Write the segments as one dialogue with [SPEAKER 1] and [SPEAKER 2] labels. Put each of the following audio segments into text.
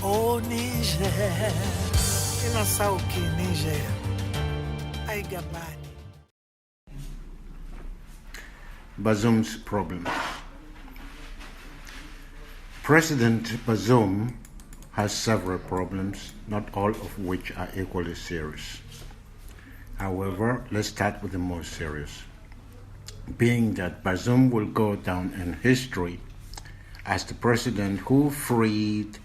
[SPEAKER 1] Oh Niger, inasauki Niger, aigabani.
[SPEAKER 2] BAZOUM'S problems. President Bazoum has several problems, not all of which are equally serious. However, let's start with the most serious, being that Bazoum will go down in history as the president who freed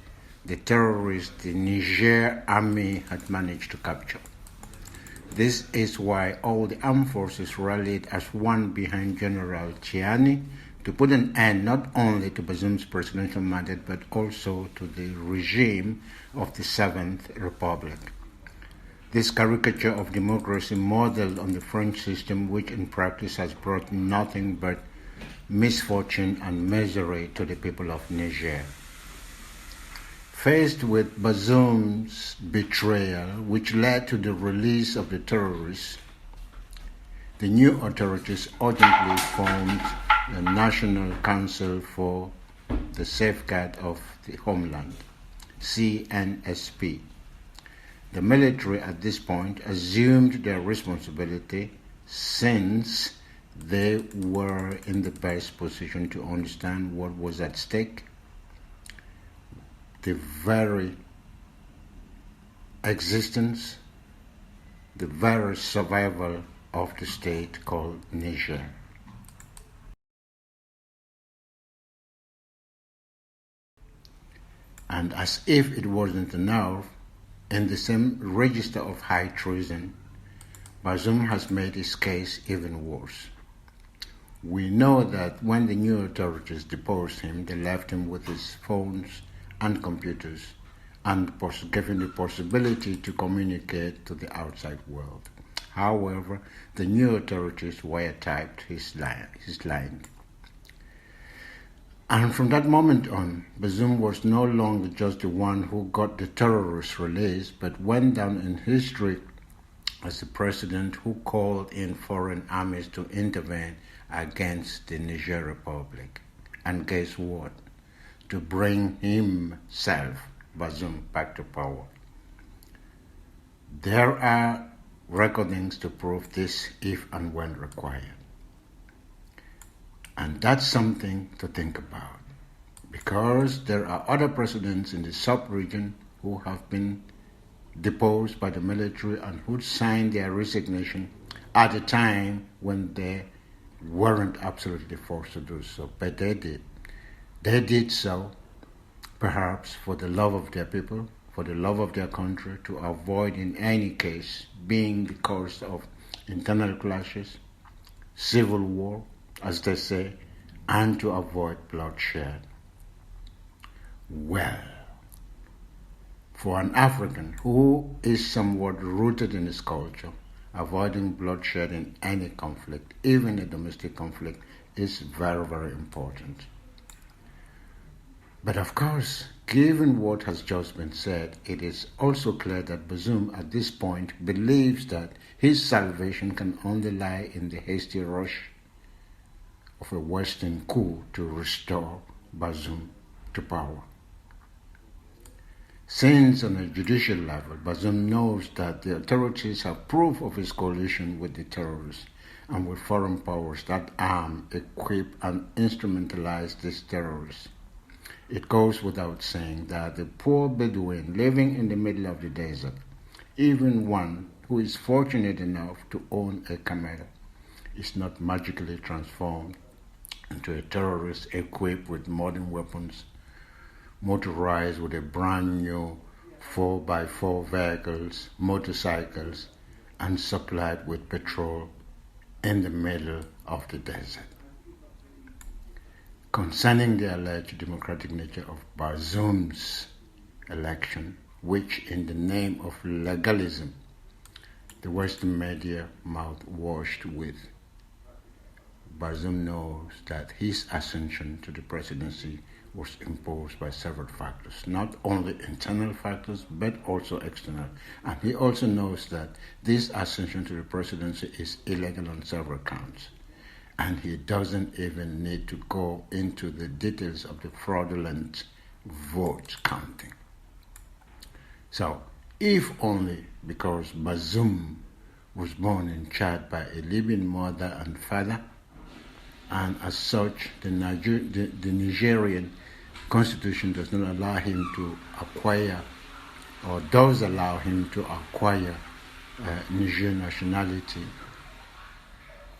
[SPEAKER 2] the terrorists the Niger army had managed to capture. This is why all the armed forces rallied as one behind General Chiani to put an end not only to Bazoum's presidential mandate but also to the regime of the Seventh Republic. This caricature of democracy modeled on the French system, which in practice has brought nothing but misfortune and misery to the people of Niger. Faced with Bazoum's betrayal, which led to the release of the terrorists, the new authorities urgently formed the National Council for the Safeguard of the Homeland, CNSP. The military at this point assumed their responsibility since they were in the best position to understand what was at stake, the very existence, the very survival of the state called Niger. And as if it wasn't enough, in the same register of high treason, Bazoum has made his case even worse. We know that when the new authorities deposed him, they left him with his phones and computers and given the possibility to communicate to the outside world. However, the new authorities wiretapped his line. And from that moment on, Bazoum was no longer just the one who got the terrorists released, but went down in history as the president who called in foreign armies to intervene against the Niger Republic. And guess what? To bring himself, Bazoum, back to power. There are recordings to prove this if and when required. And that's something to think about, because there are other presidents in the sub-region who have been deposed by the military and who signed their resignation at a time when they weren't absolutely forced to do so, but they did. They did so, perhaps for the love of their people, for the love of their country, to avoid in any case being the cause of internal clashes, civil war, as they say, and to avoid bloodshed. Well, for an African who is somewhat rooted in his culture, avoiding bloodshed in any conflict, even a domestic conflict, is very, very important. But of course, given what has just been said, it is also clear that Bazoum at this point believes that his salvation can only lie in the hasty rush of a Western coup to restore Bazoum to power. Since on a judicial level, Bazoum knows that the authorities have proof of his coalition with the terrorists and with foreign powers that arm, equip, and instrumentalize these terrorists. It goes without saying that the poor Bedouin living in the middle of the desert, even one who is fortunate enough to own a camel, is not magically transformed into a terrorist equipped with modern weapons, motorized with a brand new 4x4 vehicles, motorcycles, and supplied with petrol in the middle of the desert. Concerning the alleged democratic nature of Bazoum's election, which in the name of legalism, the Western media mouthwashed with, Bazoum knows that his ascension to the presidency was imposed by several factors, not only internal factors, but also external. And he also knows that this ascension to the presidency is illegal on several counts. and he doesn't even need to go into the details of the fraudulent vote counting. So, if only because Bazoum was born in Chad by a Libyan mother and father, and as such, the Nigerian constitution does not allow him to acquire, or does allow him to acquire Nigerian nationality.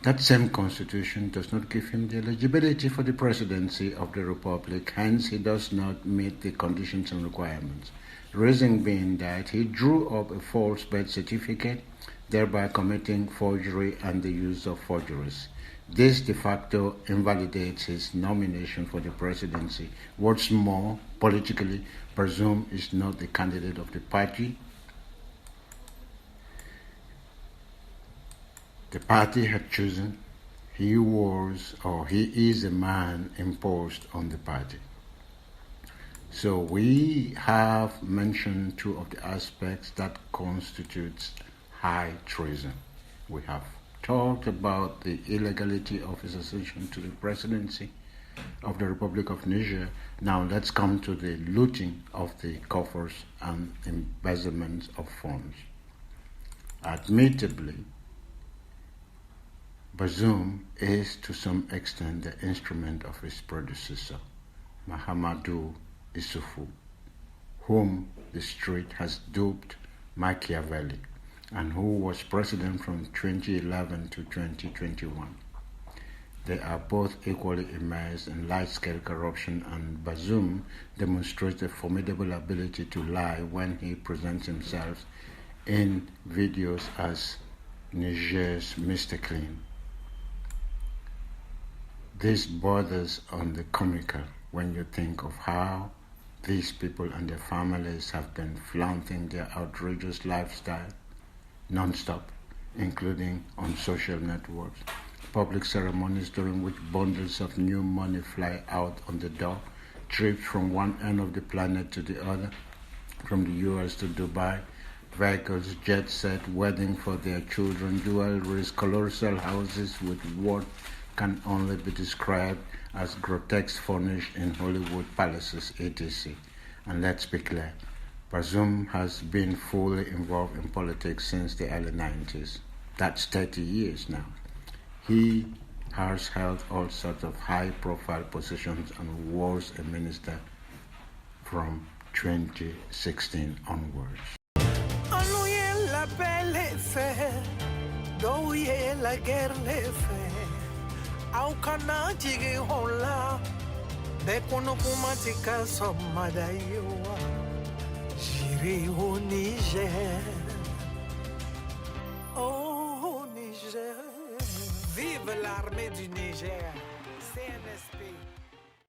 [SPEAKER 2] That same constitution does not give him the eligibility for the presidency of the republic, hence he does not meet the conditions and requirements. The reason being that he drew up a false birth certificate, thereby committing forgery and the use of forgeries. This de facto invalidates his nomination for the presidency. What's more, politically, Bazoum is not the candidate of the party. The party had chosen. He is a man imposed on the party. So we have mentioned two of the aspects that constitutes high treason. We have talked about the illegality of his accession to the presidency of the Republic of Niger. Now let's come to the looting of the coffers and embezzlement of funds. Admittedly, Bazoum is to some extent the instrument of his predecessor, Mahamadou Issoufou, whom the street has dubbed Machiavelli, and who was president from 2011 to 2021. They are both equally immersed in large-scale corruption, and Bazoum demonstrates a formidable ability to lie when he presents himself in videos as Niger's Mr. Clean. This borders on the comical when you think of how these people and their families have been flaunting their outrageous lifestyle non-stop, including on social networks, public ceremonies during which bundles of new money fly out on the door, trips from one end of the planet to the other, from the US to Dubai, vehicles, jet set, wedding for their children, jewelries, colossal houses with what can only be described as grotesque furnished in Hollywood palaces, etc. And let's be clear, Bazoum has been fully involved in politics since the early 90s. That's 30 years now. He has held all sorts of high-profile positions and was a minister from 2016 onwards.
[SPEAKER 1] J'irai au Niger, oh Niger, vive l'armée du Niger, CNSP.